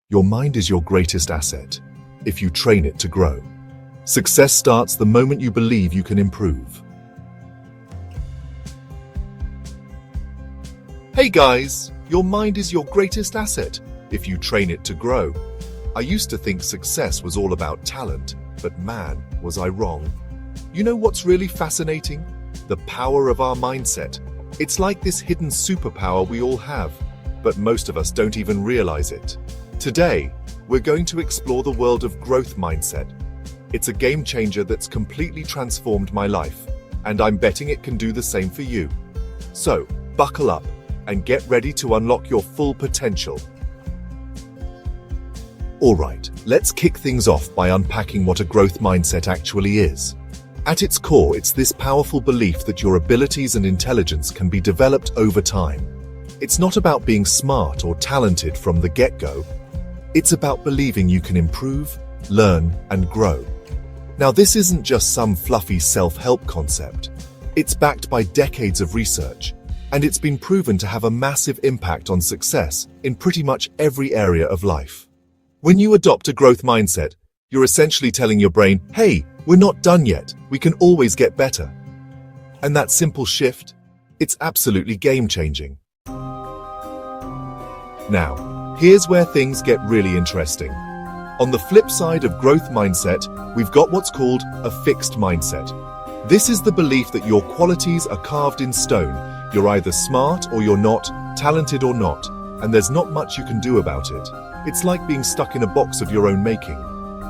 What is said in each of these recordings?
Your mind is your greatest asset, if you train it to grow. Success starts the moment you believe you can improve. Hey guys, your mind is your greatest asset, if you train it to grow. I used to think success was all about talent, but man, was I wrong. You know what's really fascinating? The power of our mindset. It's like this hidden superpower we all have, but most of us don't even realize it. Today, we're going to explore the world of growth mindset. It's a game changer that's completely transformed my life, and I'm betting it can do the same for you. So, buckle up and get ready to unlock your full potential. Alright, let's kick things off by unpacking what a growth mindset actually is. At its core, it's this powerful belief that your abilities and intelligence can be developed over time. It's not about being smart or talented from the get-go. It's about believing you can improve, learn, and grow. Now, this isn't just some fluffy self-help concept. It's backed by decades of research, and it's been proven to have a massive impact on success in pretty much every area of life. When you adopt a growth mindset, you're essentially telling your brain, hey, we're not done yet, we can always get better. And that simple shift, it's absolutely game-changing. Now, here's where things get really interesting. On the flip side of growth mindset, we've got what's called a fixed mindset. This is the belief that your qualities are carved in stone. You're either smart or you're not, talented or not, and there's not much you can do about it. It's like being stuck in a box of your own making.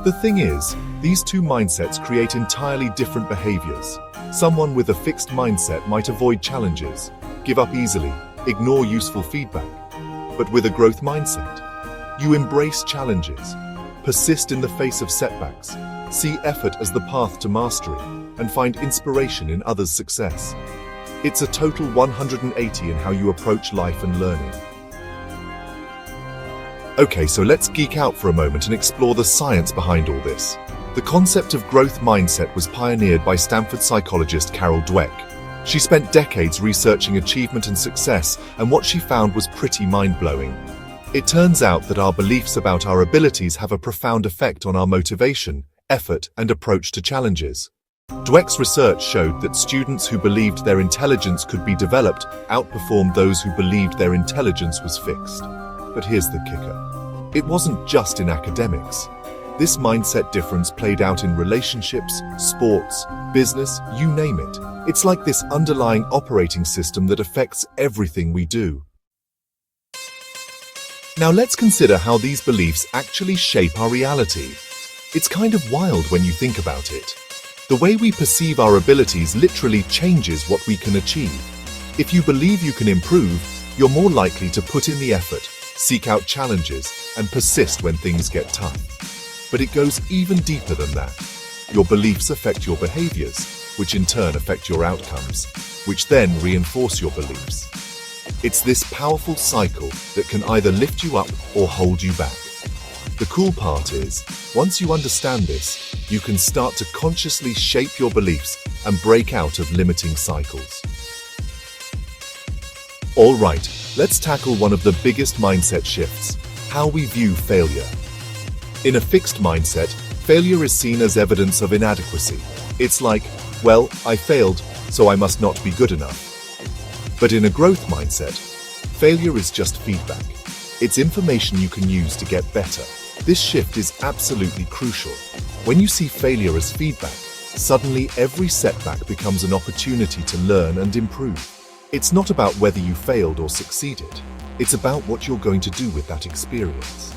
The thing is, these two mindsets create entirely different behaviors. Someone with a fixed mindset might avoid challenges, give up easily, ignore useful feedback. But with a growth mindset, you embrace challenges, persist in the face of setbacks, see effort as the path to mastery, and find inspiration in others' success. It's a total 180 in how you approach life and learning. Okay, so let's geek out for a moment and explore the science behind all this. The concept of growth mindset was pioneered by Stanford psychologist Carol Dweck. She spent decades researching achievement and success, and what she found was pretty mind-blowing. It turns out that our beliefs about our abilities have a profound effect on our motivation, effort, and approach to challenges. Dweck's research showed that students who believed their intelligence could be developed outperformed those who believed their intelligence was fixed. But here's the kicker. It wasn't just in academics. This mindset difference played out in relationships, sports, business, you name it. It's like this underlying operating system that affects everything we do. Now let's consider how these beliefs actually shape our reality. It's kind of wild when you think about it. The way we perceive our abilities literally changes what we can achieve. If you believe you can improve, you're more likely to put in the effort, seek out challenges, and persist when things get tough. But it goes even deeper than that. Your beliefs affect your behaviors, which in turn affect your outcomes, which then reinforce your beliefs. It's this powerful cycle that can either lift you up or hold you back. The cool part is, once you understand this, you can start to consciously shape your beliefs and break out of limiting cycles. All right, let's tackle one of the biggest mindset shifts, how we view failure. In a fixed mindset, failure is seen as evidence of inadequacy. It's like, well, I failed, so I must not be good enough. But in a growth mindset, failure is just feedback. It's information you can use to get better. This shift is absolutely crucial. When you see failure as feedback, suddenly every setback becomes an opportunity to learn and improve. It's not about whether you failed or succeeded. It's about what you're going to do with that experience.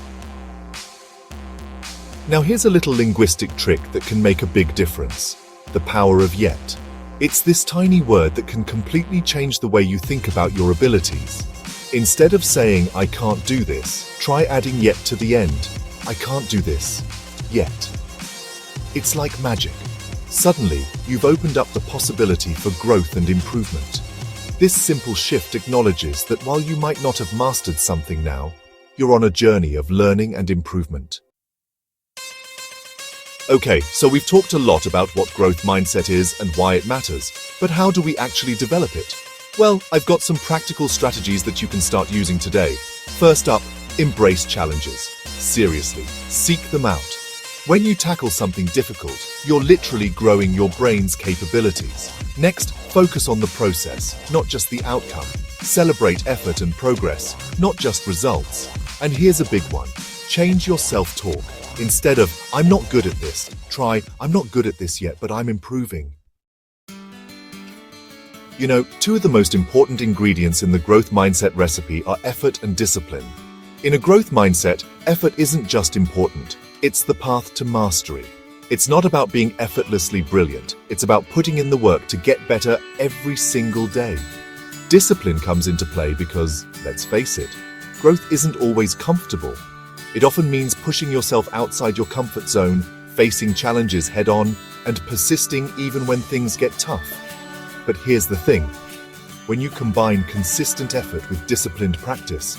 Now here's a little linguistic trick that can make a big difference. The power of yet. It's this tiny word that can completely change the way you think about your abilities. Instead of saying, I can't do this, try adding yet to the end. I can't do this, yet. It's like magic. Suddenly, you've opened up the possibility for growth and improvement. This simple shift acknowledges that while you might not have mastered something now, you're on a journey of learning and improvement. Okay, so we've talked a lot about what growth mindset is and why it matters, but how do we actually develop it? Well, I've got some practical strategies that you can start using today. First up, Embrace challenges. Seriously, seek them out. When you tackle something difficult, you're literally growing your brain's capabilities. Next, focus on the process, not just the outcome. Celebrate effort and progress, not just results. And here's a big one. Change your self-talk. Instead of, "I'm not good at this," try, "I'm not good at this yet, but I'm improving." You know, two of the most important ingredients in the growth mindset recipe are effort and discipline. In a growth mindset, effort isn't just important, it's the path to mastery. It's not about being effortlessly brilliant, it's about putting in the work to get better every single day. Discipline comes into play because, let's face it, growth isn't always comfortable. It often means pushing yourself outside your comfort zone, facing challenges head-on, and persisting even when things get tough. But here's the thing. When you combine consistent effort with disciplined practice,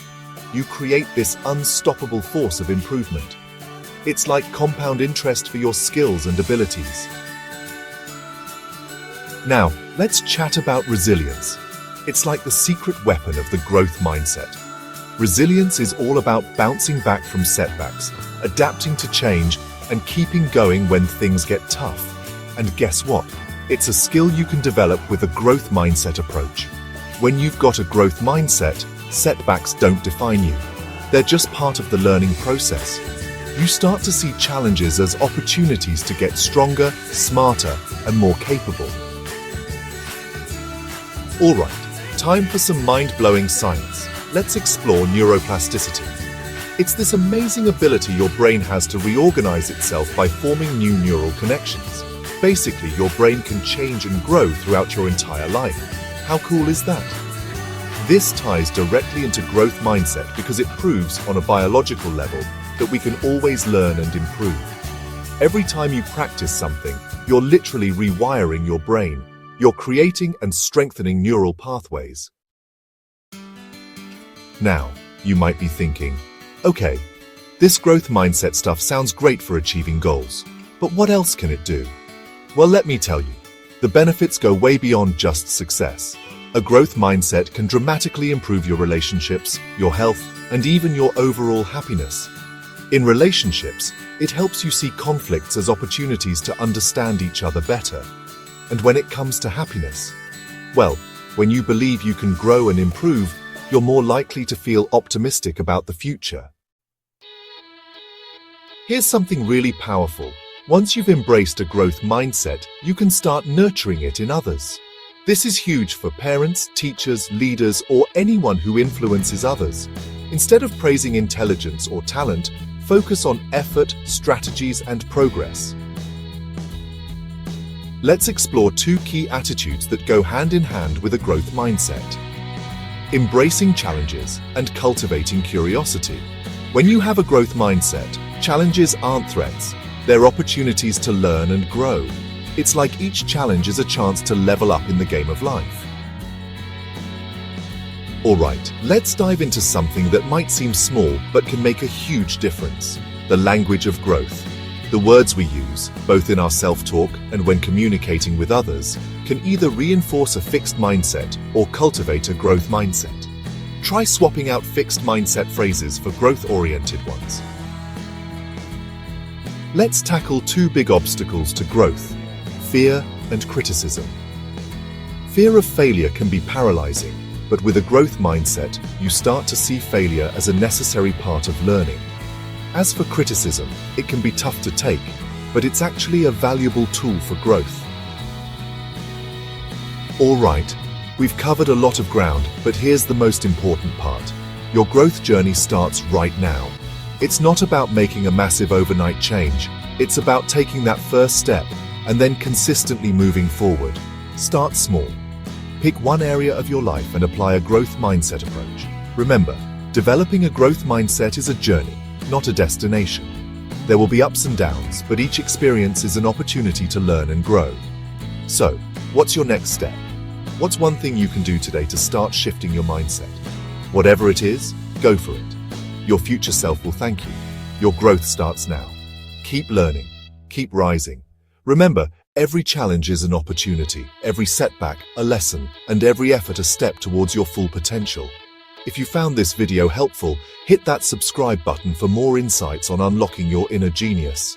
you create this unstoppable force of improvement. It's like compound interest for your skills and abilities. Now, let's chat about resilience. It's like the secret weapon of the growth mindset. Resilience is all about bouncing back from setbacks, adapting to change, and keeping going when things get tough. And guess what? It's a skill you can develop with a growth mindset approach. When you've got a growth mindset, setbacks don't define you. They're just part of the learning process. You start to see challenges as opportunities to get stronger, smarter, and more capable. All right, time for some mind-blowing science. Let's explore neuroplasticity. It's this amazing ability your brain has to reorganize itself by forming new neural connections. Basically, your brain can change and grow throughout your entire life. How cool is that? This ties directly into growth mindset because it proves on a biological level that we can always learn and improve. Every time you practice something, you're literally rewiring your brain. You're creating and strengthening neural pathways. Now, you might be thinking, okay, this growth mindset stuff sounds great for achieving goals, but what else can it do? Well, let me tell you, the benefits go way beyond just success. A growth mindset can dramatically improve your relationships, your health, and even your overall happiness. In relationships, it helps you see conflicts as opportunities to understand each other better. And when it comes to happiness, well, when you believe you can grow and improve, you're more likely to feel optimistic about the future. Here's something really powerful. Once you've embraced a growth mindset, you can start nurturing it in others. This is huge for parents, teachers, leaders, or anyone who influences others. Instead of praising intelligence or talent, focus on effort, strategies, and progress. Let's explore two key attitudes that go hand in hand with a growth mindset. Embracing challenges and cultivating curiosity. When you have a growth mindset, challenges aren't threats. They're opportunities to learn and grow. It's like each challenge is a chance to level up in the game of life. All right, let's dive into something that might seem small but can make a huge difference. The language of growth. The words we use, both in our self-talk and when communicating with others, can either reinforce a fixed mindset or cultivate a growth mindset. Try swapping out fixed mindset phrases for growth-oriented ones. Let's tackle two big obstacles to growth: fear and criticism. Fear of failure can be paralyzing, but with a growth mindset, you start to see failure as a necessary part of learning. As for criticism, it can be tough to take, but it's actually a valuable tool for growth. All right, we've covered a lot of ground, but here's the most important part. Your growth journey starts right now. It's not about making a massive overnight change. It's about taking that first step and then consistently moving forward. Start small. Pick one area of your life and apply a growth mindset approach. Remember, developing a growth mindset is a journey, not a destination. There will be ups and downs, but each experience is an opportunity to learn and grow. So, what's your next step? What's one thing you can do today to start shifting your mindset? Whatever it is, go for it. Your future self will thank you. Your growth starts now. Keep learning. Keep rising. Remember, every challenge is an opportunity, every setback a lesson, and every effort a step towards your full potential. If you found this video helpful, hit that subscribe button for more insights on unlocking your inner genius.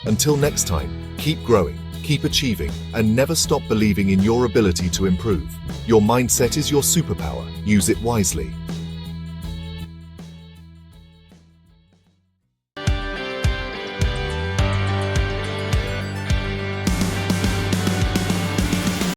Until next time, keep growing, keep achieving, and never stop believing in your ability to improve. Your mindset is your superpower. Use it wisely.